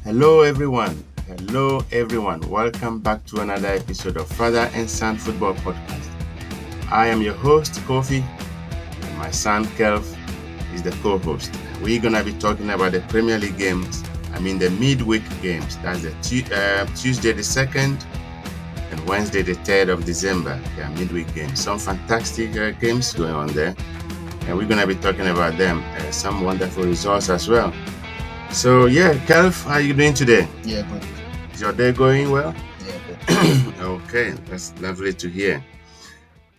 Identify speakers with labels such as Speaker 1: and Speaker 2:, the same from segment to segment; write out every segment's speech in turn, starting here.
Speaker 1: Hello, everyone. Hello, everyone. Welcome back to another episode of Father and Son Football Podcast. I am your host, Kofi, and my son, Kelv, is the co-host. We're going to be talking about the Premier League games. The midweek games. That's the Tuesday the 2nd and Wednesday the 3rd of December. Yeah, midweek games. Some fantastic games going on there. And we're going to be talking about them. Some wonderful results as well. So, yeah, Kelv, how are you doing today?
Speaker 2: Yeah, good.
Speaker 1: Is your day going well?
Speaker 2: Yeah, good.
Speaker 1: Okay, that's lovely to hear.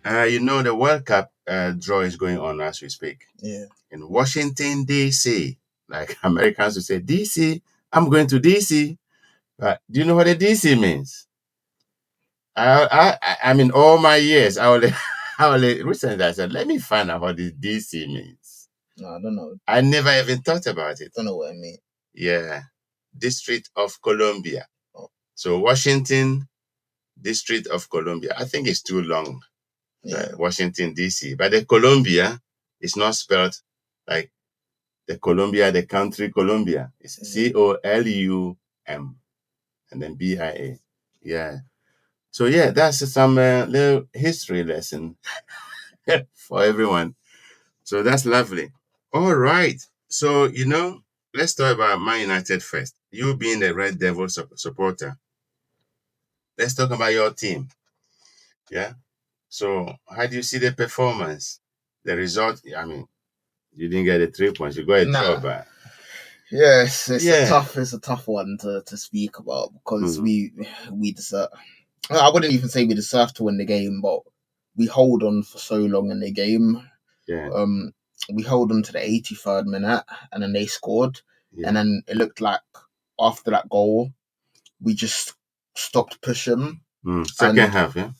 Speaker 1: The World Cup draw is going on as we speak.
Speaker 2: Yeah.
Speaker 1: In Washington, D.C., like Americans would say, D.C., I'm going to D.C. But do you know what a D.C. means? All my years, recently I said, let me find out what this D.C. means.
Speaker 2: No, I don't know.
Speaker 1: I never even thought about it.
Speaker 2: Don't know what I mean.
Speaker 1: Yeah, District of Columbia.
Speaker 2: Oh.
Speaker 1: So Washington, District of Columbia. I think it's too long.
Speaker 2: Yeah.
Speaker 1: Washington, D.C. But the Columbia is not spelled like the Columbia, the country Columbia. It's C-O-L-U-M and then B-I-A. Yeah. So, yeah, that's some little history lesson for everyone. So that's lovely. All right. So, let's talk about Man United first. You being a Red Devil supporter. Let's talk about your team. Yeah. So, how do you see the performance? The result, you didn't get the 3 points. You got a draw back.
Speaker 2: Yes, it's a tough one to speak about because we deserve. I wouldn't even say we deserve to win the game, but we hold on for so long in the game.
Speaker 1: Yeah.
Speaker 2: We held on to the 83rd minute, and then they scored, and then it looked like after that goal, we just stopped pushing.
Speaker 1: Second half, yeah.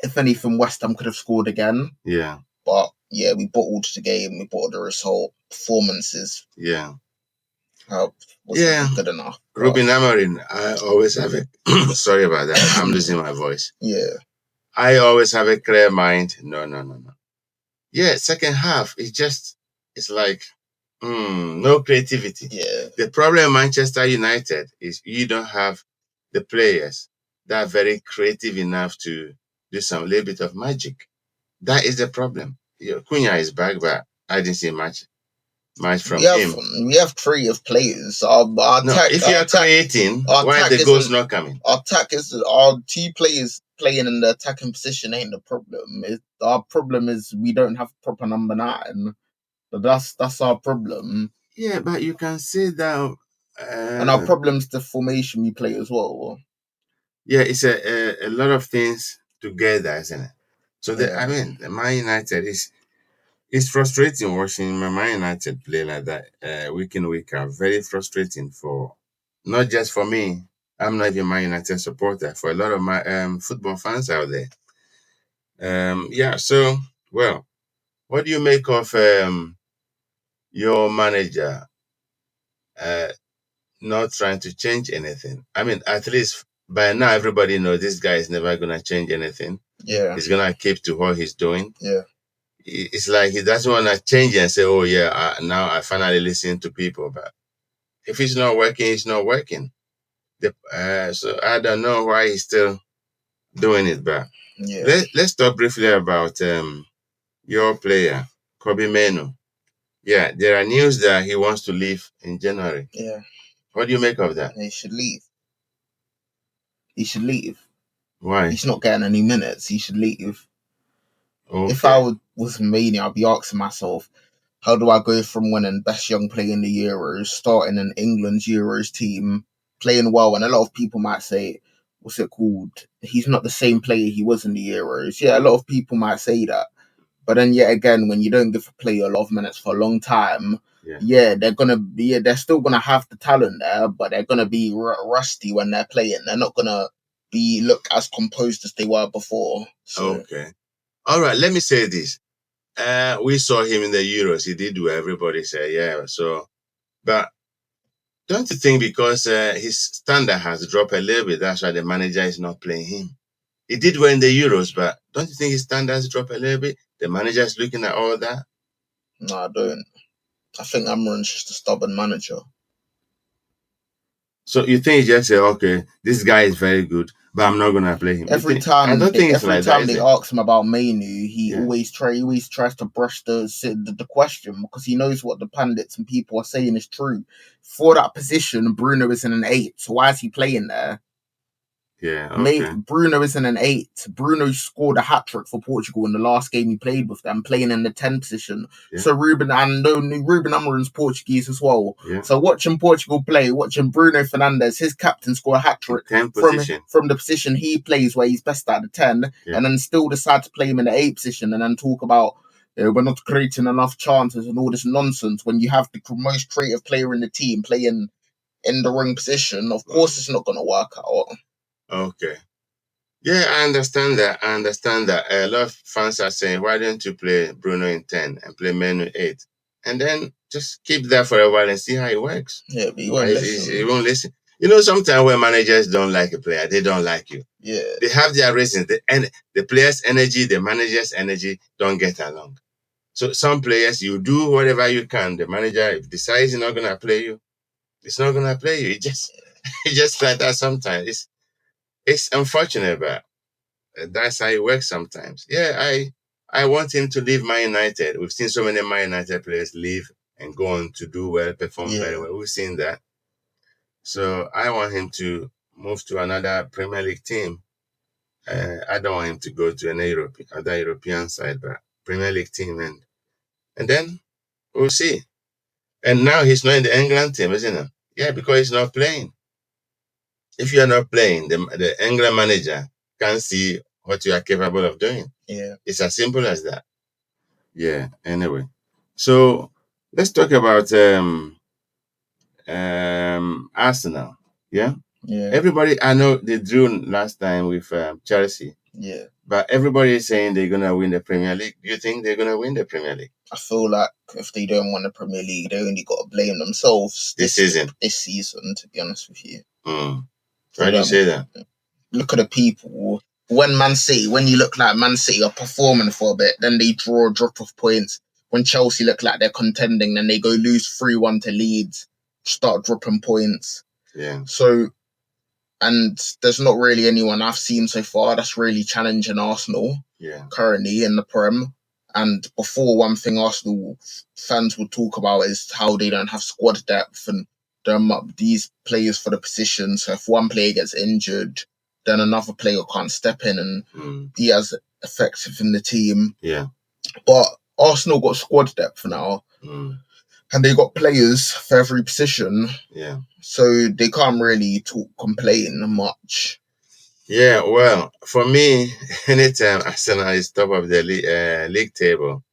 Speaker 2: If anything, West Ham could have scored again.
Speaker 1: Yeah.
Speaker 2: But yeah, we bottled the game. We bottled the result. Performances.
Speaker 1: Yeah.
Speaker 2: Wasn't good enough.
Speaker 1: Ruben Amorim, I always have a sorry about that. I'm losing my voice.
Speaker 2: Yeah.
Speaker 1: I always have a clear mind. No. Yeah, second half, it's like no creativity.
Speaker 2: Yeah.
Speaker 1: The problem in Manchester United is you don't have the players that are very creative enough to do some little bit of magic. That is the problem. Cunha is back, but I didn't see much from him.
Speaker 2: We have creative players.
Speaker 1: If you are creating, why the goals not coming?
Speaker 2: Our two players playing in the attacking position ain't the problem. Our problem is we don't have proper number 9. But that's our problem.
Speaker 1: Yeah, but you can say that.
Speaker 2: And our problem's the formation we play as well.
Speaker 1: Yeah, it's a lot of things together, isn't it? So the Man United it's frustrating watching Man United play like that week in, week out. Very frustrating for not just for me. I'm not even Man United supporter. For a lot of my football fans out there. So, well, what do you make of your manager not trying to change anything? At least by now everybody knows this guy is never going to change anything.
Speaker 2: Yeah.
Speaker 1: He's going to keep to what he's doing.
Speaker 2: Yeah.
Speaker 1: It's like he doesn't want to change and say, oh, yeah, now I finally listen to people. But if it's not working, it's not working. So I don't know why he's still doing it. But let's talk briefly about your player, Kobe Menu. Yeah, there are news that he wants to leave in January.
Speaker 2: Yeah.
Speaker 1: What do you make of that?
Speaker 2: He should leave. He should leave.
Speaker 1: Why?
Speaker 2: He's not getting any minutes. He should leave.
Speaker 1: Okay.
Speaker 2: If I was Mania, I'd be asking myself, how do I go from winning best young player in the Euros, starting in England's Euros team, playing well, and a lot of people might say, what's it called? He's not the same player he was in the Euros. Yeah, a lot of people might say that. But then yet again, when you don't give a player a lot of minutes for a long time, they're still gonna have the talent there, but they're gonna be rusty when they're playing. They're not gonna look as composed as they were before. So.
Speaker 1: Okay. All right, let me say this. We saw him in the Euros. He did what everybody said, yeah. So, but don't you think because his standard has dropped a little bit, that's why the manager is not playing him? He did well in the Euros, but don't you think his standards dropped a little bit? The manager is looking at all that?
Speaker 2: No, I don't. I think Amorim's just a stubborn manager.
Speaker 1: So you think you just say, okay, this guy is very good, but I'm not gonna play him. I don't think it's like that, is
Speaker 2: they
Speaker 1: it?
Speaker 2: ask him about Mainu, he
Speaker 1: Yeah.
Speaker 2: always tries to brush the question because he knows what the pundits and people are saying is true. For that position, Bruno is in an 8, so why is he playing there?
Speaker 1: Yeah, okay.
Speaker 2: Bruno is in an 8. Bruno scored a hat trick for Portugal in the last game he played with them, playing in the 10 position.
Speaker 1: Yeah.
Speaker 2: So Ruben Amorim's Portuguese as well.
Speaker 1: Yeah.
Speaker 2: So watching Portugal play, watching Bruno Fernandes, his captain, score a hat trick from the position he plays, where he's best at the 10, and then still decide to play him in the 8 position, and then talk about we're not creating enough chances and all this nonsense when you have the most creative player in the team playing in the wrong position. Of course, it's not going to work out.
Speaker 1: Okay. Yeah, I understand that. A lot of fans are saying, why don't you play Bruno in 10 and play Menu 8? And then just keep that for a while and see how it works.
Speaker 2: Yeah, but he won't listen.
Speaker 1: He won't listen. You know, sometimes when managers don't like a player, they don't like you.
Speaker 2: Yeah.
Speaker 1: They have their reasons. The player's energy, the manager's energy don't get along. So some players, you do whatever you can. The manager, if decides he's not going to play you, it's not going to play you. It's just like that sometimes. It's unfortunate, but that's how it works sometimes. Yeah, I want him to leave Man United. We've seen so many Man United players leave and go on to do well, perform very well. We've seen that. So I want him to move to another Premier League team. I don't want him to go to other European side, but Premier League team, and then we'll see. And now he's not in the England team, isn't it? Yeah, because he's not playing. If you are not playing, the England manager can't see what you are capable of doing.
Speaker 2: Yeah.
Speaker 1: It's as simple as that. Yeah, anyway. So let's talk about Arsenal. Yeah?
Speaker 2: Yeah.
Speaker 1: Everybody, I know they drew last time with Chelsea.
Speaker 2: Yeah.
Speaker 1: But everybody is saying they're going to win the Premier League. Do you think they're going to win the Premier League?
Speaker 2: I feel like if they don't win the Premier League, they only got to blame themselves
Speaker 1: this season.
Speaker 2: This season, to be honest with you.
Speaker 1: Why do you say that?
Speaker 2: Look at the people. When you look like Man City are performing for a bit, then they draw a drop of points. When Chelsea look like they're contending, then they go lose 3-1 to Leeds, start dropping points.
Speaker 1: Yeah.
Speaker 2: So, and there's not really anyone I've seen so far that's really challenging Arsenal currently in the Prem. And before, one thing Arsenal fans would talk about is how they don't have squad depth and these players for the position. So if one player gets injured, then another player can't step in and be as effective in the team.
Speaker 1: Yeah.
Speaker 2: But Arsenal got squad depth now. And they got players for every position.
Speaker 1: Yeah.
Speaker 2: So they can't really complain much.
Speaker 1: Yeah, well, for me, anytime Arsenal is top of the league table,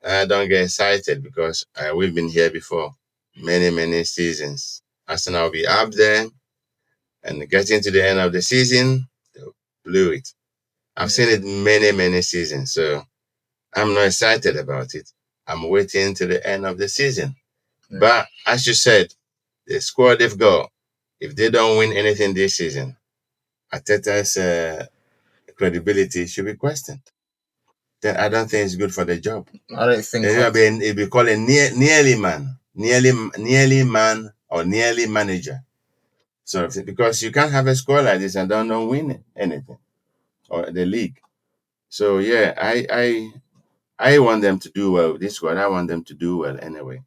Speaker 1: I don't get excited because we've been here before many seasons. Arsenal will be up there and getting to the end of the season, they blew it. I've seen it many seasons, so I'm not excited about it. I'm waiting to the end of the season. Yeah. But as you said, the squad they've got, if they don't win anything this season, Arteta's credibility should be questioned. Then I don't think it's good for the job.
Speaker 2: I don't think
Speaker 1: it'll be called a nearly man or nearly manager. So because you can't have a squad like this and don't win anything or the league. So yeah, I want them to do well with this squad. I want them to do well anyway.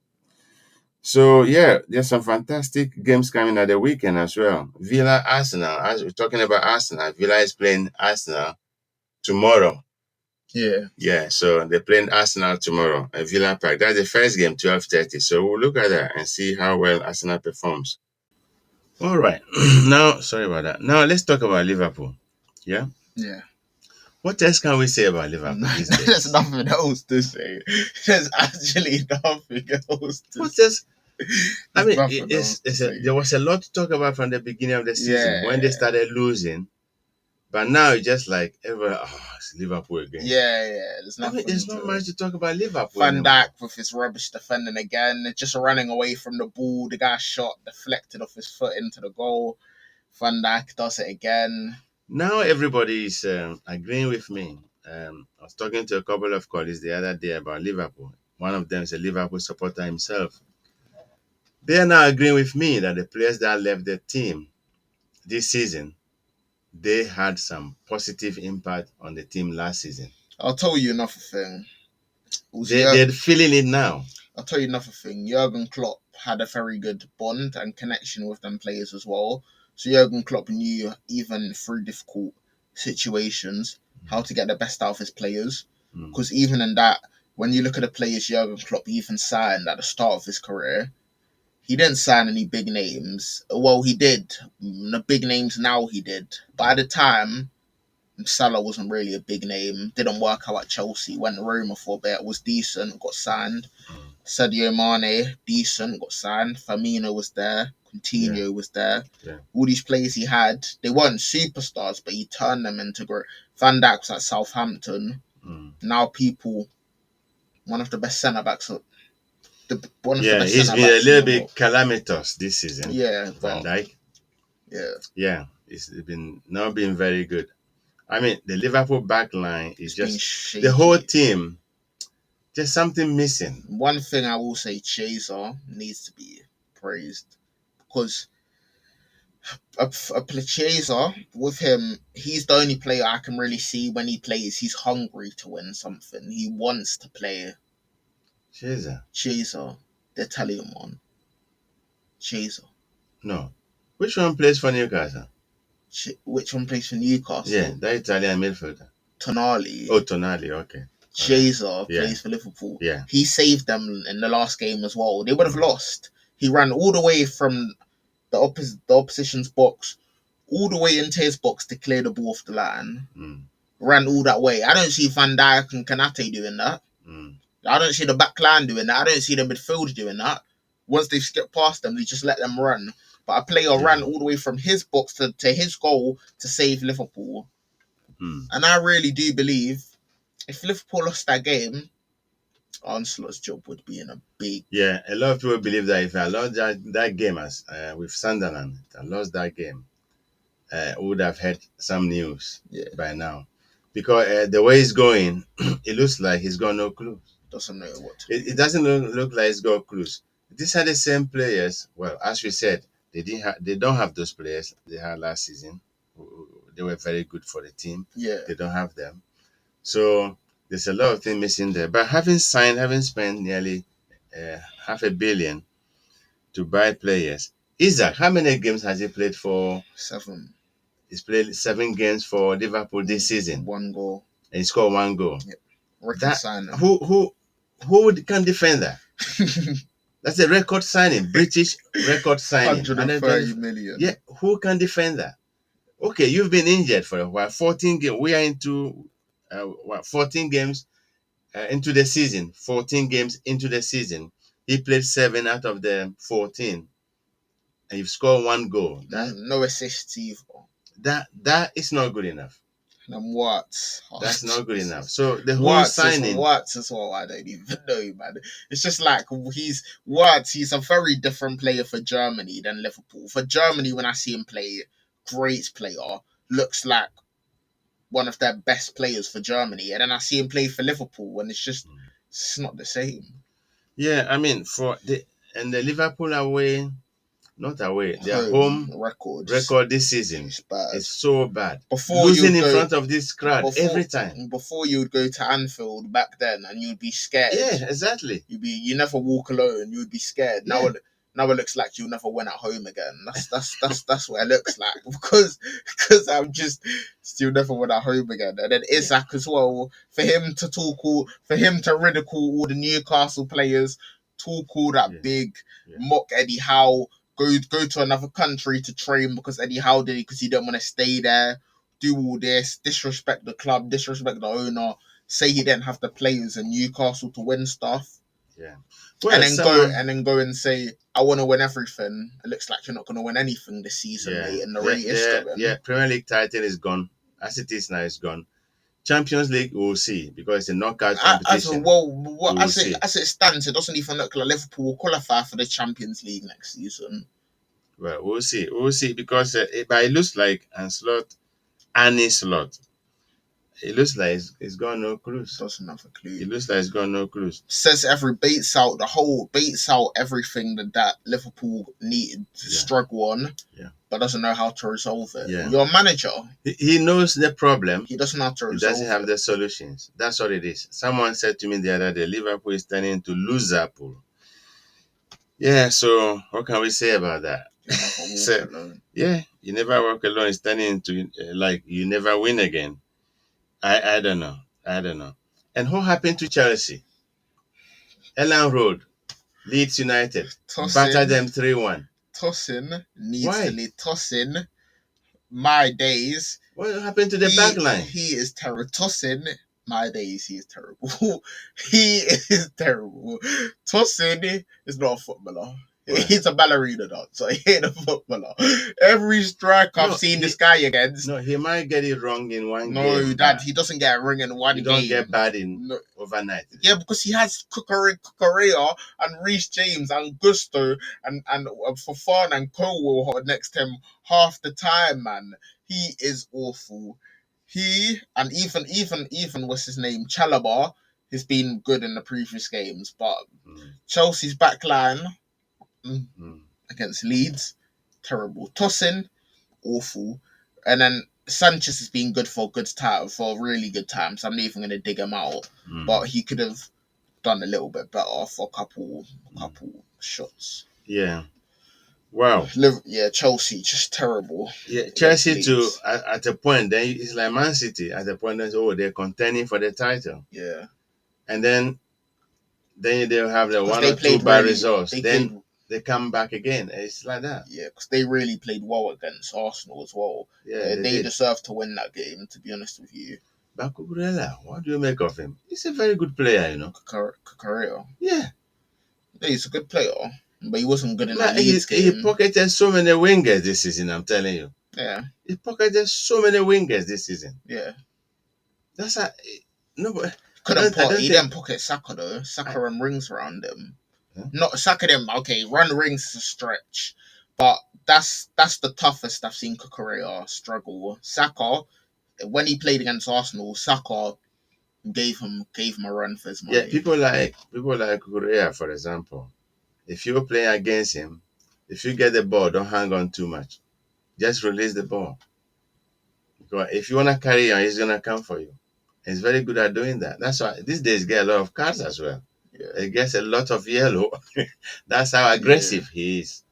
Speaker 1: So yeah, there's some fantastic games coming at the weekend as well. Villa Arsenal. As we're talking about Arsenal, Villa is playing Arsenal tomorrow.
Speaker 2: Yeah.
Speaker 1: Yeah, so they're playing Arsenal tomorrow at Villa Park. That's the first game, 12:30. So we'll look at that and see how well Arsenal performs. All right. Now, sorry about that. Now let's talk about Liverpool. Yeah?
Speaker 2: Yeah.
Speaker 1: What else can we say about Liverpool these days?
Speaker 2: There's nothing else to say. There's actually nothing else to
Speaker 1: What else? I mean, there was a lot to talk about from the beginning of the season when they started losing. But now it's just like it's Liverpool again.
Speaker 2: Yeah. There's nothing.
Speaker 1: There's not much to talk about Liverpool.
Speaker 2: Van Dijk with his rubbish defending again, just running away from the ball. The guy shot deflected off his foot into the goal. Van Dijk does it again.
Speaker 1: Now everybody is agreeing with me. I was talking to a couple of colleagues the other day about Liverpool. One of them is a Liverpool supporter himself. They are now agreeing with me that the players that left the team this season, they had some positive impact on the team last season.
Speaker 2: I'll tell you another thing.
Speaker 1: They're feeling it now.
Speaker 2: I'll tell you another thing. Jurgen Klopp had a very good bond and connection with them players as well. So Jurgen Klopp knew, even through difficult situations, how to get the best out of his players. Because even in that, when you look at the players Jurgen Klopp even signed at the start of his career, he didn't sign any big names. Well, he did. The big names now he did. But at the time, Salah wasn't really a big name. Didn't work out at Chelsea. Went to Roma for a bit. Was decent. Got signed. Sadio Mane, decent. Got signed. Firmino was there. Coutinho was there.
Speaker 1: Yeah.
Speaker 2: All these players he had, they weren't superstars, but he turned them into great. Van Dijk was at Southampton. Now people, one of the best centre backs.
Speaker 1: He's been a little bit calamitous this season.
Speaker 2: Yeah,
Speaker 1: Van Dijk.
Speaker 2: Yeah,
Speaker 1: it's been not been very good. I mean, the Liverpool back line is just
Speaker 2: the
Speaker 1: whole team. There's something missing.
Speaker 2: One thing I will say, Chelea needs to be praised because a Chelea, with him, he's the only player I can really see when he plays. He's hungry to win something. He wants to play. Chelea, the Italian one. Chelea.
Speaker 1: No. Which one plays for Newcastle?
Speaker 2: Which one plays for Newcastle?
Speaker 1: Yeah, the Italian midfielder.
Speaker 2: Tonali.
Speaker 1: Oh, Tonali, okay.
Speaker 2: Chelea plays for Liverpool.
Speaker 1: Yeah.
Speaker 2: He saved them in the last game as well. They would have lost. He ran all the way from the opposition's box all the way into his box to clear the ball off the line. Ran all that way. I don't see Van Dijk and Kanate doing that. I don't see the back line doing that. I don't see the midfield doing that. Once they skip past them, they just let them run. But a player ran all the way from his box to his goal to save Liverpool. And I really do believe if Liverpool lost that game, Arsenal's job would be in a big...
Speaker 1: Yeah, a lot of people believe that if I lost that game with Sunderland, if I lost that game, would have had some news by now. Because the way it's going, it looks like he's got no clues.
Speaker 2: Doesn't know what.
Speaker 1: It doesn't look like he's got clues. These are the same players. Well, as we said, they don't have those players they had last season. They were very good for the team.
Speaker 2: Yeah.
Speaker 1: They don't have them. So there's a lot of things missing there. But having spent nearly $500 million to buy players. Isaac, how many games has he played for?
Speaker 2: 7.
Speaker 1: He's played 7 games for Liverpool this season.
Speaker 2: 1 goal.
Speaker 1: And he scored 1 goal.
Speaker 2: Yep.
Speaker 1: Who can defend that? That's a record signing, British record signing.
Speaker 2: 130 million.
Speaker 1: Yeah, who can defend that? Okay, you've been injured for a while. 14 games. We are into 14 games into the season. 14 games into the season. He played 7 out of the 14. And you've scored 1 goal.
Speaker 2: No assists either.
Speaker 1: That is not good enough.
Speaker 2: And what?
Speaker 1: That's not good enough. So the whole signing.
Speaker 2: Watts as well, I don't even know, man. It's just like he's a very different player for Germany than Liverpool. For Germany, when I see him play, great player, looks like one of their best players for Germany. And then I see him play for Liverpool, and it's not the same.
Speaker 1: Yeah, I mean, the Liverpool away, not away, their home record this season is so bad. Losing in front of this crowd every time.
Speaker 2: Before you would go to Anfield back then, and you'd be scared.
Speaker 1: Yeah, exactly.
Speaker 2: You never walk alone. You'd be scared.
Speaker 1: Yeah.
Speaker 2: Now it looks like you'll never win at home again. That's what it looks like because I'm just still never win at home again. And then Isaac as well, for him to ridicule all the Newcastle players, talk all that big, mock Eddie Howe, go to another country to train because Eddie Howe did it because he didn't want to stay there, do all this, disrespect the club, disrespect the owner, say he didn't have the players in Newcastle to win stuff.
Speaker 1: Yeah.
Speaker 2: Well, and then go and say, I want to win everything. It looks like you're not going to win anything this season, mate. And the rate is
Speaker 1: Premier League title is gone. As it is now, it's gone. Champions League, we'll see, because it's a knockout competition.
Speaker 2: As it stands, it doesn't even look like Liverpool will qualify for the Champions League next season.
Speaker 1: Well, we'll see. We'll see, because it looks like Arne Slot It looks like he's got no clues.
Speaker 2: Doesn't have a clue.
Speaker 1: It looks like he's got no clues.
Speaker 2: Baits out everything that Liverpool needed to struggle on, but doesn't know how to resolve it.
Speaker 1: Yeah.
Speaker 2: Your manager,
Speaker 1: he knows the problem.
Speaker 2: He doesn't know how to resolve it.
Speaker 1: He doesn't have the solutions. That's what it is. Someone said to me the other day, Liverpool is turning into Liverpool. Yeah, so what can we say about that? You never walk alone. It's turning into like you never win again. I don't know. And what happened to Chelsea? Ellen Road, Leeds United, battered them 3-1.
Speaker 2: Tosin needs to lead. Tosin, my days.
Speaker 1: What happened to the back line?
Speaker 2: He is terrible. Tosin, my days, he is terrible. He is terrible. Tosin is not a footballer. Right. He's a ballerina dancer. He ain't a footballer. Every striker I've seen this guy against.
Speaker 1: No, he might get it wrong in one game.
Speaker 2: No, Dad, he doesn't get it wrong in one game.
Speaker 1: He don't get bad in overnight.
Speaker 2: Yeah, because he has Cucurella and Reece James and Gusto and Fofana and Cole next to him half the time, man. He is awful. He and even what's his name, Chelea, has been good in the previous games, but Chelsea's back line against Leeds, terrible. Tosin, awful. And then Sanchez has been good for a really good time, so I'm not even going to dig him out. But he could have done a little bit better for a couple shots.
Speaker 1: Yeah. Wow.
Speaker 2: Chelsea, just terrible.
Speaker 1: Yeah, Chelsea too, at a point, then it's like Man City. At a point, they're contending for the title.
Speaker 2: Yeah.
Speaker 1: And then they'll have the one or two bad results. They come back again. It's like that.
Speaker 2: Yeah, because they really played well against Arsenal as well.
Speaker 1: Yeah,
Speaker 2: they deserve to win that game, to be honest with you.
Speaker 1: But Cucurella, what do you make of him? He's a very good player, you know.
Speaker 2: Cucurella?
Speaker 1: Yeah.
Speaker 2: He's a good player, but he wasn't good in the Leeds game.
Speaker 1: He pocketed so many wingers this season, I'm telling you.
Speaker 2: Yeah.
Speaker 1: He pocketed so many wingers this season.
Speaker 2: Yeah.
Speaker 1: That's a... No, but...
Speaker 2: He didn't pocket Saka though. Saka run rings around him. Huh? Not Saka them. Okay, run rings is a stretch, but that's the toughest I've seen Cucurella struggle. Saka, when he played against Arsenal, Saka gave him a run for his money.
Speaker 1: Yeah, people like Cucurella, for example. If you're playing against him, if you get the ball, don't hang on too much. Just release the ball. Because if you wanna carry on, he's gonna come for you. He's very good at doing that. That's why these days get a lot of cards as well. Yeah. He gets a lot of yellow. That's how aggressive he is.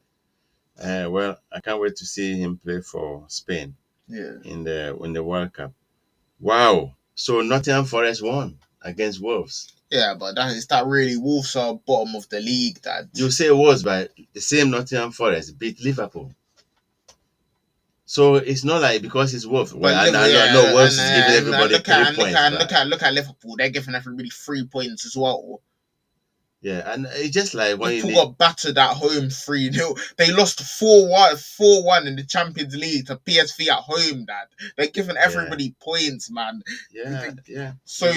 Speaker 1: Well, I can't wait to see him play for Spain.
Speaker 2: Yeah.
Speaker 1: In the World Cup. Wow. So Nottingham Forest won against Wolves.
Speaker 2: Yeah, but that really Wolves are bottom of the league. That
Speaker 1: you say Wolves, but the same Nottingham Forest beat Liverpool. So it's not like because it's Wolves. Well, no, Wolves is giving everybody 3 points.
Speaker 2: Look at Liverpool. They're giving everybody 3 points as well.
Speaker 1: Yeah, and it's just like when
Speaker 2: Liverpool got battered at home 3-0. They lost 4-1 in the Champions League to PSV at home. Dad, they're giving everybody points, man.
Speaker 1: Yeah.
Speaker 2: So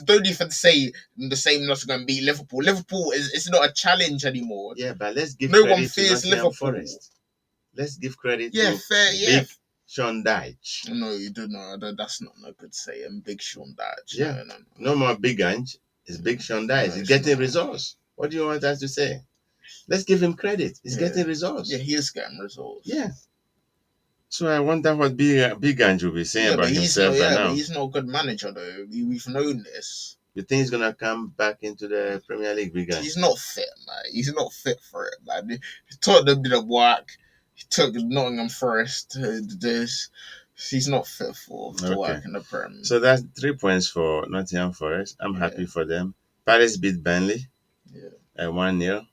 Speaker 2: don't even say the same not going to beat Liverpool. Liverpool is not a challenge anymore.
Speaker 1: Yeah, but let's give
Speaker 2: no
Speaker 1: credit
Speaker 2: one fears
Speaker 1: to
Speaker 2: Liverpool.
Speaker 1: Forest. Let's give credit to Big Sean Dyche.
Speaker 2: No, you do not. That's not a good saying. Big Sean Dyche.
Speaker 1: Yeah. No more Big Ange. It's Big Sean Dyche. He's getting results. What do you want us to say? Let's give him credit. He's getting results.
Speaker 2: Yeah, he is getting results.
Speaker 1: Yeah. So I wonder what Big Ange will be saying about himself now.
Speaker 2: But he's not a good manager, though. We've known this.
Speaker 1: You think he's going to come back into the Premier League, Big Ange?
Speaker 2: He's not fit, man. He's not fit for it, man. He Tottenham didn't work. He took Nottingham Forest to this. He's not fit to work in the Premier.
Speaker 1: So that's 3 points for Nottingham Forest. I'm happy for them. Paris beat Burnley. 1-0.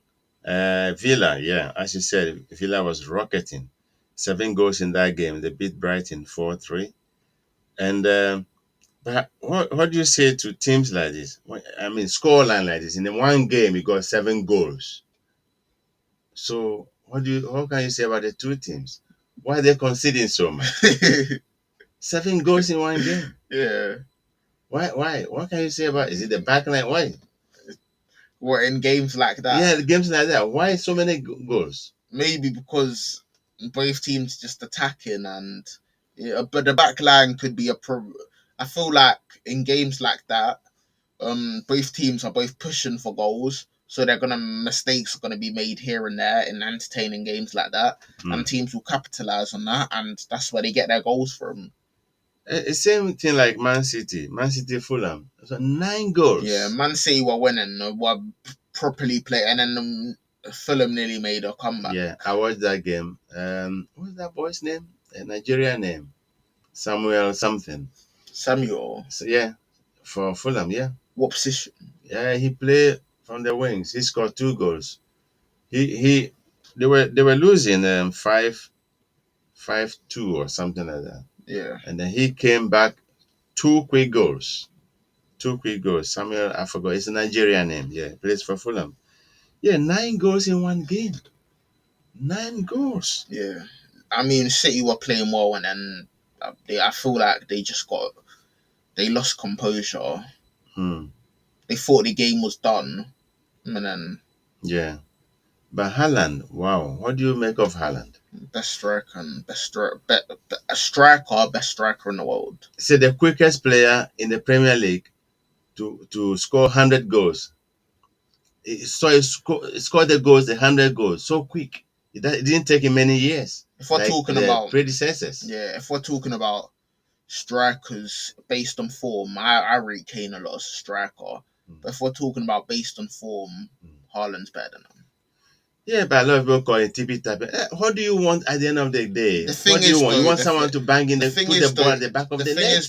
Speaker 1: Villa, as you said, Villa was rocketing. 7 goals in that game. They beat Brighton 4-3. And but what do you say to teams like this? I mean, scoreline like this. In the one game, you got 7 goals. So what can you say about the two teams? Why are they conceding so much? 7 goals in one game.
Speaker 2: Yeah.
Speaker 1: Why? What can you say about? Is it the backline? Why?
Speaker 2: What, in games like that?
Speaker 1: Yeah, games like that. Why so many goals?
Speaker 2: Maybe because both teams just attacking but the back line could be I feel like in games like that, both teams are both pushing for goals. So mistakes are gonna be made here and there in entertaining games like that, and teams will capitalize on that, and that's where they get their goals from.
Speaker 1: Same thing like Man City, Fulham. So 9 goals.
Speaker 2: Yeah, Man City were winning, were properly playing, and then Fulham nearly made a comeback.
Speaker 1: Yeah, I watched that game. What's that boy's name? A Nigerian name, Samuel something.
Speaker 2: Samuel.
Speaker 1: So, yeah, for Fulham. Yeah.
Speaker 2: What position?
Speaker 1: Yeah, he played from the wings. He scored 2 goals. He they were losing 5-2 or something like that.
Speaker 2: Yeah.
Speaker 1: And then he came back, 2 quick goals. 2 quick goals. Samuel, I forgot. It's a Nigerian name. Yeah, plays for Fulham. Yeah, 9 goals in one game. 9 goals.
Speaker 2: Yeah. I mean, City were playing well, and then I feel like they lost composure. They thought the game was done, and then
Speaker 1: yeah. But Haaland, wow, what do you make of Haaland?
Speaker 2: Best striker in the world.
Speaker 1: Say the quickest player in the Premier League to score 100 goals. So he scored the goals, the 100 goals, so quick. It didn't take him many years.
Speaker 2: If we're talking about
Speaker 1: predecessors.
Speaker 2: Yeah, if we're talking about strikers based on form, I rate Kane a lot as a striker. But if we're talking about based on form, Haaland's better than him.
Speaker 1: Yeah, but a lot of people call it tippy tapping. What do you want at the end of the day? What do you want? You want someone to bang in put the ball at the back of the net?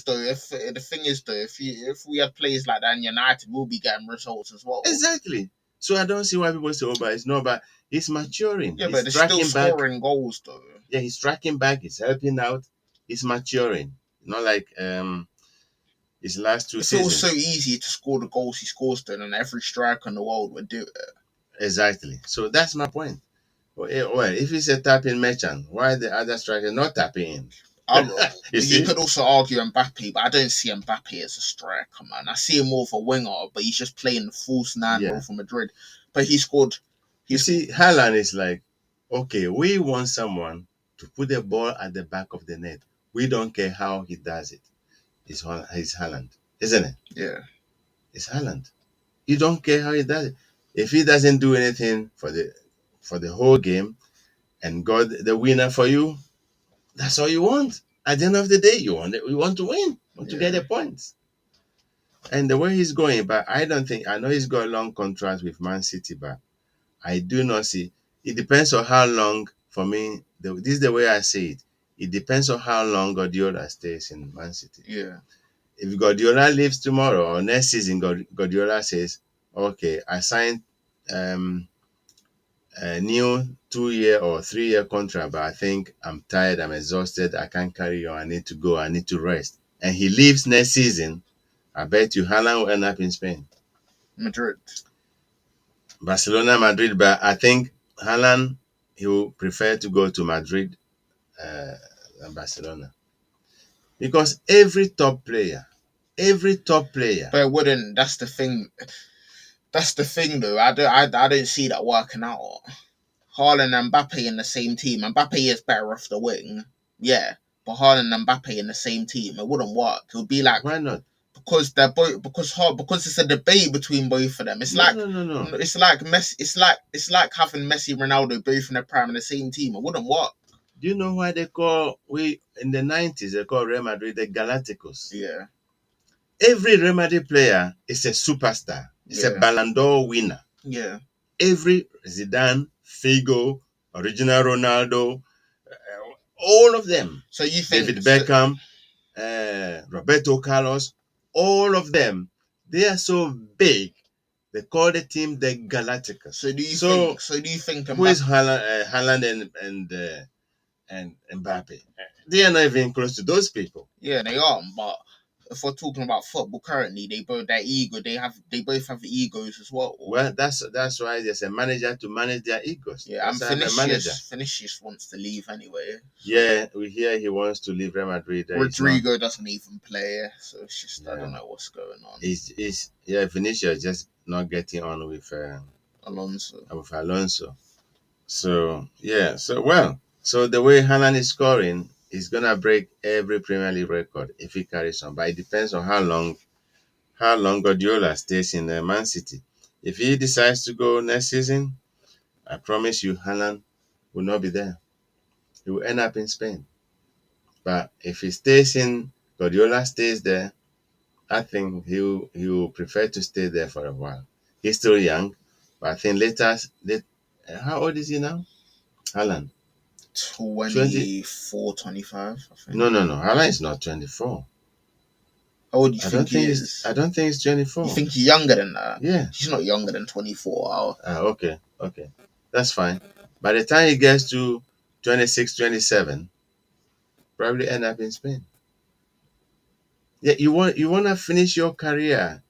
Speaker 2: The thing is though, if we had players like that in United, we'll be getting results as well.
Speaker 1: Exactly. So I don't see why people say, "Oh, but it's not." But he's maturing.
Speaker 2: Yeah, but they're still scoring goals though.
Speaker 1: Yeah, he's tracking back. He's helping out. He's maturing. Not like his last 2 seasons.
Speaker 2: It's so easy to score the goals he scores then, and every striker in the world would do it.
Speaker 1: Exactly. So that's my point. Well, if he's a tapping merchant, why the other striker not tapping in?
Speaker 2: You could also argue Mbappe, but I don't see Mbappe as a striker, man. I see him more of a winger, but he's just playing the false 9 role for Madrid. But he scored.
Speaker 1: You see, Haaland is like, okay, we want someone to put the ball at the back of the net. We don't care how he does it. It's Haaland, isn't it?
Speaker 2: Yeah.
Speaker 1: It's Haaland. You don't care how he does it. If he doesn't do anything for the whole game and got the winner for you, that's all you want. At the end of the day, you want to win, to get the points. And the way he's going, but I know he's got a long contract with Man City, but I do not see. It depends on how long, for me, this is the way I see it. It depends on how long Guardiola stays in Man City.
Speaker 2: Yeah.
Speaker 1: If Guardiola leaves tomorrow or next season, Guardiola says, okay, I signed a new 2-year or 3-year contract, but I think I'm tired, I'm exhausted, I can't carry on, I need to go, I need to rest. And he leaves next season, I bet you Haaland will end up in Spain.
Speaker 2: Madrid.
Speaker 1: Barcelona, Madrid, but I think Haaland, he will prefer to go to Madrid than Barcelona. Because every top player.
Speaker 2: But it wouldn't, that's the thing. That's the thing though. I don't see that working out. Haaland and Mbappe in the same team. Mbappe is better off the wing. Yeah. But Haaland and Mbappe in the same team, it wouldn't work. It would be like,
Speaker 1: why not?
Speaker 2: Because they're both because it's a debate between both of them. It's
Speaker 1: no.
Speaker 2: It's like Messi. It's like having Messi, Ronaldo both in the prime in the same team. It wouldn't work.
Speaker 1: Do you know why in the 90s they call Real Madrid the Galacticos?
Speaker 2: Yeah.
Speaker 1: Every Real Madrid player is a superstar. It's a Ballon d'Or winner.
Speaker 2: Yeah.
Speaker 1: Every Zidane, Figo, original Ronaldo, all of them.
Speaker 2: So you think
Speaker 1: David Beckham, Roberto Carlos, all of them, they are so big. They call the team the Galacticos.
Speaker 2: So do you think
Speaker 1: who is Haaland and Mbappe? They are not even close to those people.
Speaker 2: Yeah, they are. But if we're talking about football currently, they both both have egos as well.
Speaker 1: Well, that's why there's a manager to manage their egos.
Speaker 2: Yeah, and Vinicius wants to leave anyway.
Speaker 1: So. Yeah, we hear he wants to leave Real Madrid.
Speaker 2: Rodrigo doesn't even play, so it's just I don't know what's going on.
Speaker 1: Vinicius just not getting on with Alonso. So the way Haaland is scoring, He's gonna break every Premier League record if he carries on. But it depends on how long Guardiola stays in Man City. If he decides to go next season, I promise you, Haaland will not be there. He will end up in Spain. But if Guardiola stays there, I think he will prefer to stay there for a while. He's still young, but I think how old is he now? Haaland.
Speaker 2: 24, 25, I think.
Speaker 1: No. Haaland is not 24.
Speaker 2: How old do you
Speaker 1: I
Speaker 2: think
Speaker 1: don't
Speaker 2: he
Speaker 1: think
Speaker 2: is?
Speaker 1: I don't think he's 24.
Speaker 2: You think he's younger than that?
Speaker 1: Yeah.
Speaker 2: He's not younger than 24.
Speaker 1: Okay. That's fine. By the time he gets to 26, 27, probably end up in Spain. Yeah, you want to finish your career.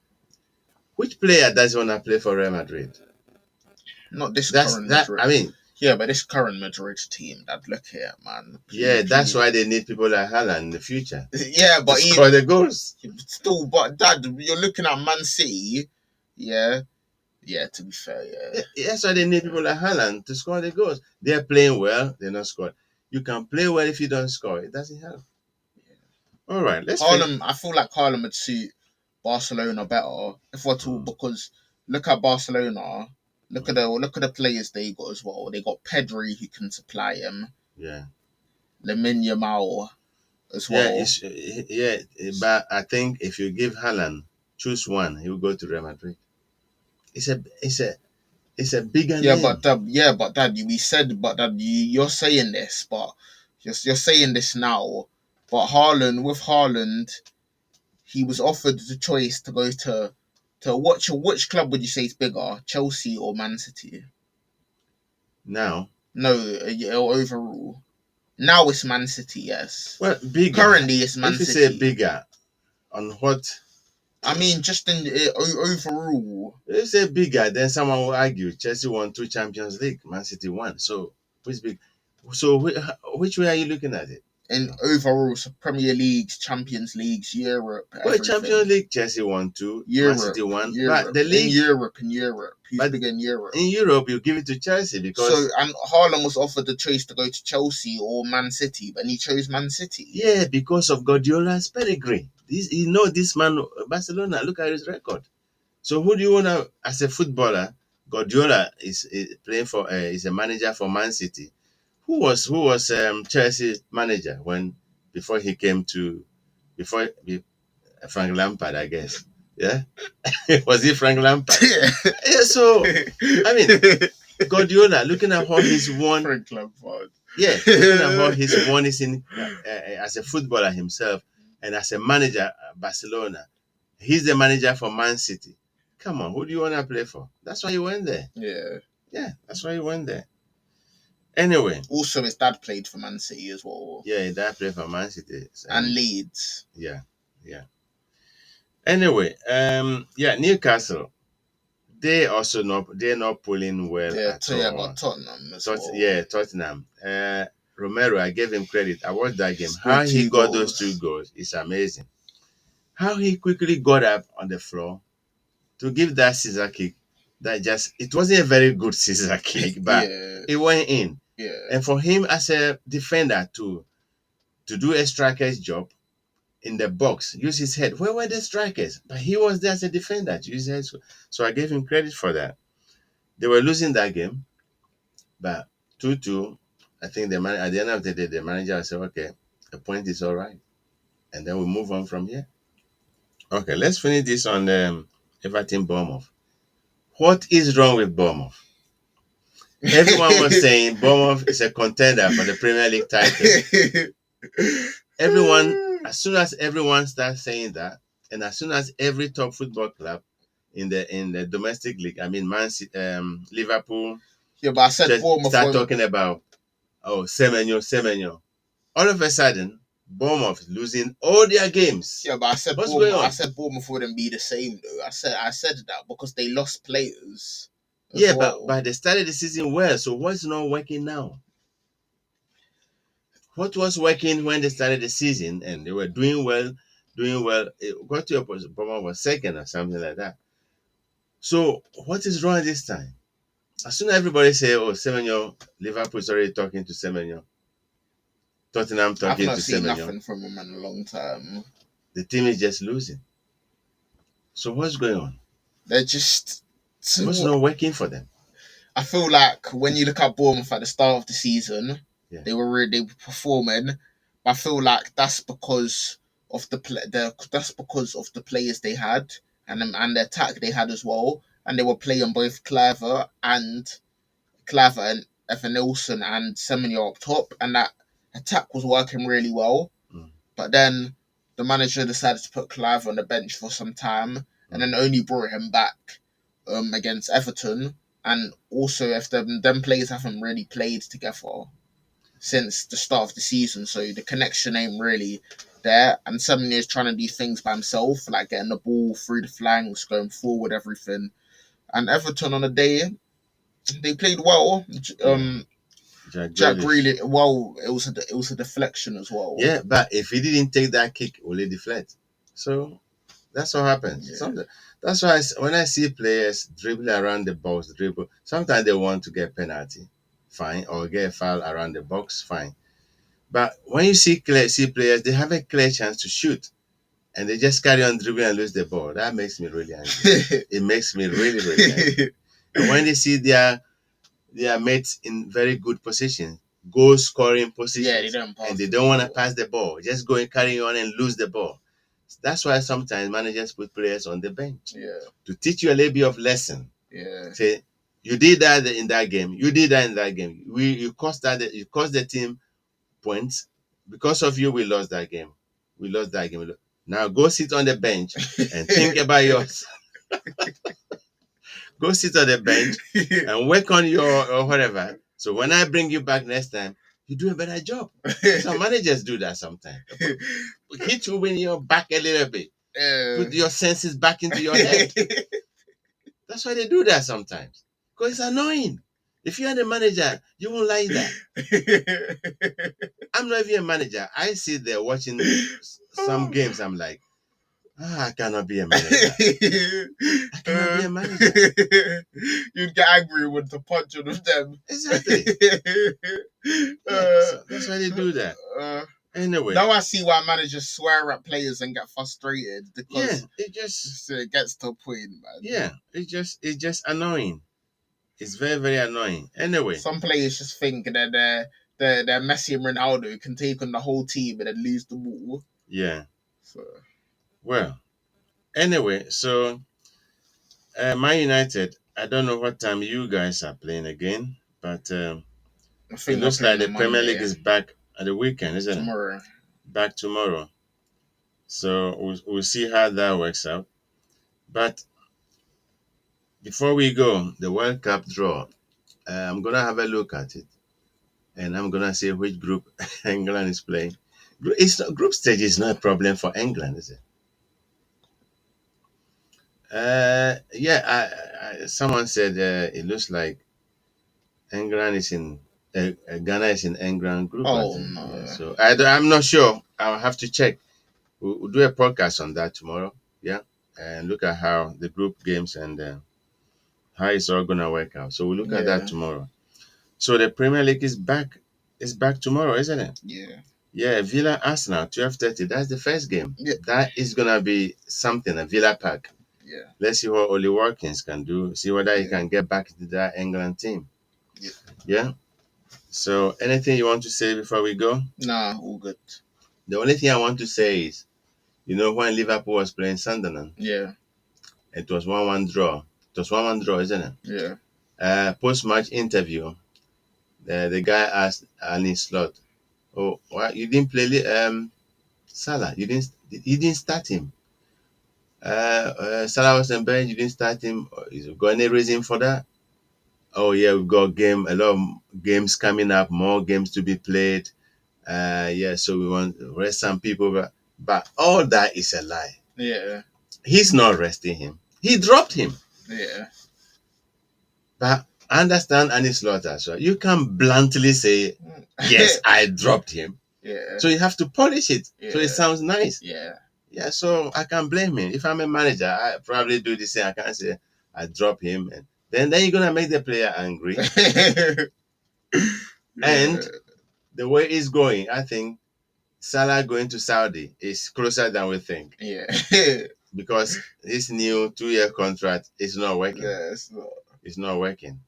Speaker 1: Which player doesn't want to play for Real Madrid?
Speaker 2: Not this
Speaker 1: That's
Speaker 2: current
Speaker 1: that.
Speaker 2: Madrid.
Speaker 1: I mean,
Speaker 2: Yeah, but this current Madrid team, that look here, man.
Speaker 1: yeah, that's why they need people like Haaland in the future
Speaker 2: Yeah, but
Speaker 1: to score the goals.
Speaker 2: still, but Dad, you're looking at Man City. Yeah, to be fair, yeah.
Speaker 1: That's why they need people like Haaland to score the goals. They're playing well, they're not scoring. You can play well if you don't score. It doesn't help. All right, let's
Speaker 2: Haaland, I feel like Haaland would suit Barcelona better if we're to, because look at Barcelona. Look at the players they got as well. They got Pedri who can supply him.
Speaker 1: Yeah.
Speaker 2: Lamine Yamal as
Speaker 1: Yeah,
Speaker 2: well.
Speaker 1: but I think if you give Haaland choose one, he will go to Real Madrid. It's a bigger
Speaker 2: Yeah,
Speaker 1: name.
Speaker 2: but Dad, you're saying this, but you're saying this now. But with Haaland, he was offered the choice to go to which club would you say is bigger, Chelsea or Man City?
Speaker 1: Now,
Speaker 2: No, overall. Now it's Man City, yes.
Speaker 1: well, bigger.
Speaker 2: Currently it's Man
Speaker 1: If you
Speaker 2: City.
Speaker 1: say bigger, on what?
Speaker 2: I mean, just in overall.
Speaker 1: If you say bigger, then someone will argue Chelsea won 2 Champions League, Man City won. So which big? So which way are you looking at it?
Speaker 2: And overall, so Premier Leagues, Champions Leagues, Europe,
Speaker 1: Well,
Speaker 2: everything.
Speaker 1: Champions League, Chelsea won 2, Man City won. But the league
Speaker 2: in Europe, who's bigger in Europe?
Speaker 1: In Europe, you give it to Chelsea because.
Speaker 2: So, and Haaland was offered the choice to go to Chelsea or Man City, but he chose Man City.
Speaker 1: Yeah, because of Guardiola's pedigree. This man, Barcelona. Look at his record. So who do you want to, as a footballer? Guardiola is playing for. Is a manager for Man City. Who was Chelsea manager before he came to before Frank Lampard, I guess. Yeah, was he Frank Lampard? Yeah. So I mean, Guardiola, looking at how he's won.
Speaker 2: Frank Lampard.
Speaker 1: Yeah, looking at how he's won is in as a footballer himself and as a manager at Barcelona. He's the manager for Man City. Come on, who do you want to play for? That's why he went there. Yeah, that's why he went there. Anyway.
Speaker 2: Also, his dad played for Man City as well.
Speaker 1: Yeah, his dad played for Man City.
Speaker 2: And Leeds.
Speaker 1: Yeah. Anyway, Newcastle. They're not pulling well at all.
Speaker 2: Yeah, but Tottenham as well.
Speaker 1: Yeah, Tottenham. Romero, I gave him credit. I watched that game. How he got those 2 goals is amazing. How he quickly got up on the floor to give that scissor kick. It wasn't a very good scissor kick, but it went in.
Speaker 2: Yeah.
Speaker 1: And for him as a defender to do a striker's job in the box, use his head. Where were the strikers? But he was there as a defender to use his head. So I gave him credit for that. They were losing that game, but 2-2. I think at the end of the day, the manager said, okay, the point is all right. And then we move on from here. Okay, let's finish this on Everton Bournemouth. What is wrong with Bournemouth? Everyone was saying Bournemouth is a contender for the Premier League title. As soon as everyone starts saying that, and as soon as every top football club in the domestic league, I mean Man City, Liverpool,
Speaker 2: yeah, but I said Bournemouth
Speaker 1: start talking about Semenyo. All of a sudden, Bournemouth is losing all their games.
Speaker 2: Yeah, but I said
Speaker 1: what's going on?
Speaker 2: I said Bournemouth wouldn't be the same though. I said that because they lost players.
Speaker 1: Yeah, but they started the season well. So what's not working now? What was working when they started the season and they were doing well? It got to a point Bournemouth was second or something like that. So what is wrong this time? As soon as everybody say, "Oh, Semenyo, Liverpool is already talking to Semenyo," Tottenham
Speaker 2: I've
Speaker 1: talking
Speaker 2: not
Speaker 1: to
Speaker 2: seen
Speaker 1: Semenyo.
Speaker 2: nothing from him in a long time.
Speaker 1: The team is just losing. So what's going on?
Speaker 2: They're just
Speaker 1: What's not working for them?
Speaker 2: I feel like when you look at Bournemouth at the start of the season,
Speaker 1: Yeah.
Speaker 2: they were performing. I feel like that's because of that's because of the players they had and the attack they had as well, and they were playing both Claver and Evan Nilsson and Semenyo up top, and that attack was working really well.
Speaker 1: Mm.
Speaker 2: But then the manager decided to put Claver on the bench for some time, and then only brought him back against Everton. And also, if them players haven't really played together since the start of the season, so the connection ain't really there. And Semenyo is trying to do things by himself, like getting the ball through the flanks, going forward, everything. And Everton on the day, they played well. Jack Grealish. Well, it was a deflection as well.
Speaker 1: Yeah, but if he didn't take that kick, will it deflect? So that's what happens.
Speaker 2: Yeah.
Speaker 1: That's why when I see players dribble around the box, sometimes they want to get penalty, fine, or get a foul around the box, fine. But when you see players, they have a clear chance to shoot, and they just carry on dribbling and lose the ball. That makes me really angry. It makes me really, really angry. And when they see their mates in very good position, goal scoring positions, and they don't want to pass the ball, just go and carry on and lose the ball. That's why sometimes managers put players on the bench to teach you a little bit of lesson. Say, you did that in that game. You did that in that game. You cost the team points. Because of you, we lost that game. Now go sit on the bench and think about yours. Go sit on the bench and work on your or whatever. So when I bring you back next time, you do a better job. Some managers do that sometimes. Hit you in your back a little bit. Put your senses back into your head. That's why they do that sometimes. Because it's annoying. If you're the manager, you won't like that. I'm not even a manager. I sit there watching some games. I'm like, I cannot be a manager. I cannot be a manager.
Speaker 2: You'd get angry with the punch of them.
Speaker 1: Exactly. So that's why they do that. Anyway.
Speaker 2: Now I see why managers swear at players and get frustrated because
Speaker 1: it just
Speaker 2: gets to a point, man.
Speaker 1: Yeah, it's just annoying. It's very, very annoying. Anyway.
Speaker 2: Some players just think that they're Messi and Ronaldo can take on the whole team and then lose the ball.
Speaker 1: Yeah. So. Well, anyway, so Man United, I don't know what time you guys are playing again, but it looks like the Premier League is back at the weekend, isn't
Speaker 2: tomorrow.
Speaker 1: Back tomorrow. So we'll see how that works out. But before we go, the World Cup draw, I'm going to have a look at it. And I'm going to see which group England is playing. Group stage is not a problem for England, is it? Someone said it looks like England is in Ghana is in England group.
Speaker 2: Oh no!
Speaker 1: Yeah, so I'm not sure. I'll have to check. We'll do a podcast on that tomorrow. Yeah, and look at how the group games and how it's all gonna work out. So we'll look at that tomorrow. So the Premier League is back. It's back tomorrow, isn't it?
Speaker 2: Yeah.
Speaker 1: Yeah, Villa Arsenal 12:30. That's the first game. Yeah. That is gonna be something. A Villa Park.
Speaker 2: Yeah.
Speaker 1: Let's see what Oli Watkins can do. See whether he can get back to that England team. Yeah. Yeah. So anything you want to say before we go?
Speaker 2: Nah, all good.
Speaker 1: The only thing I want to say is, when Liverpool was playing Sunderland, it was 1-1 draw. It was 1-1 draw, isn't it? Yeah. Post-match interview, the guy asked Arne Slot, "Oh, why you didn't play Salah? You didn't start him. Salah was on bench. You didn't start him. Is there got any reason for that?" "Oh yeah, we've got a lot of games coming up, more games to be played. So we want to rest some people, but all that is a lie. Yeah, he's not resting him. He dropped him. Yeah, but I understand Annie Slaughter as well. You can't bluntly say, yes, I dropped him. Yeah. So you have to polish it so it sounds nice. Yeah. Yeah, so I can't blame him. If I'm a manager, I probably do the same. I can't say I drop him, and then you're gonna make the player angry. And the way it's going, I think Salah going to Saudi is closer than we think.
Speaker 2: Yeah.
Speaker 1: Because his new 2-year contract is not working.
Speaker 2: Yeah, it's not.
Speaker 1: It's not working.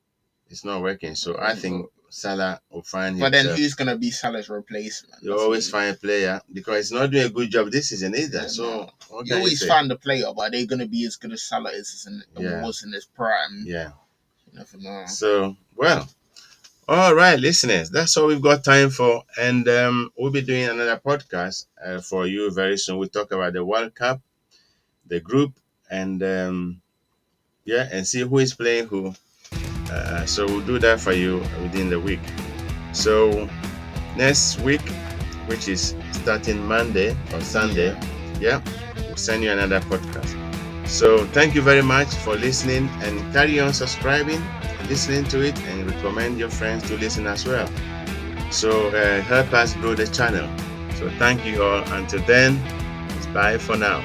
Speaker 1: It's not working. So I think Salah will find
Speaker 2: But
Speaker 1: himself.
Speaker 2: then who's going to be Salah's replacement?
Speaker 1: You always find a player because he's not doing a good job this season either.
Speaker 2: Yeah,
Speaker 1: so
Speaker 2: no.
Speaker 1: what
Speaker 2: You
Speaker 1: can
Speaker 2: always
Speaker 1: say?
Speaker 2: find the player, but are they going to be as good as Salah is
Speaker 1: Yeah.
Speaker 2: was in his prime?
Speaker 1: Yeah.
Speaker 2: You never know.
Speaker 1: So, well, all right, listeners, that's all we've got time for. And we'll be doing another podcast for you very soon. We'll talk about the World Cup, the group, and and see who is playing who. So we'll do that for you within the week. So next week, which is starting Monday or Sunday, we'll send you another podcast. So thank you very much for listening, and carry on subscribing, listening to it, and recommend your friends to listen as well. So help us grow the channel. So thank you all. Until then, it's bye for now.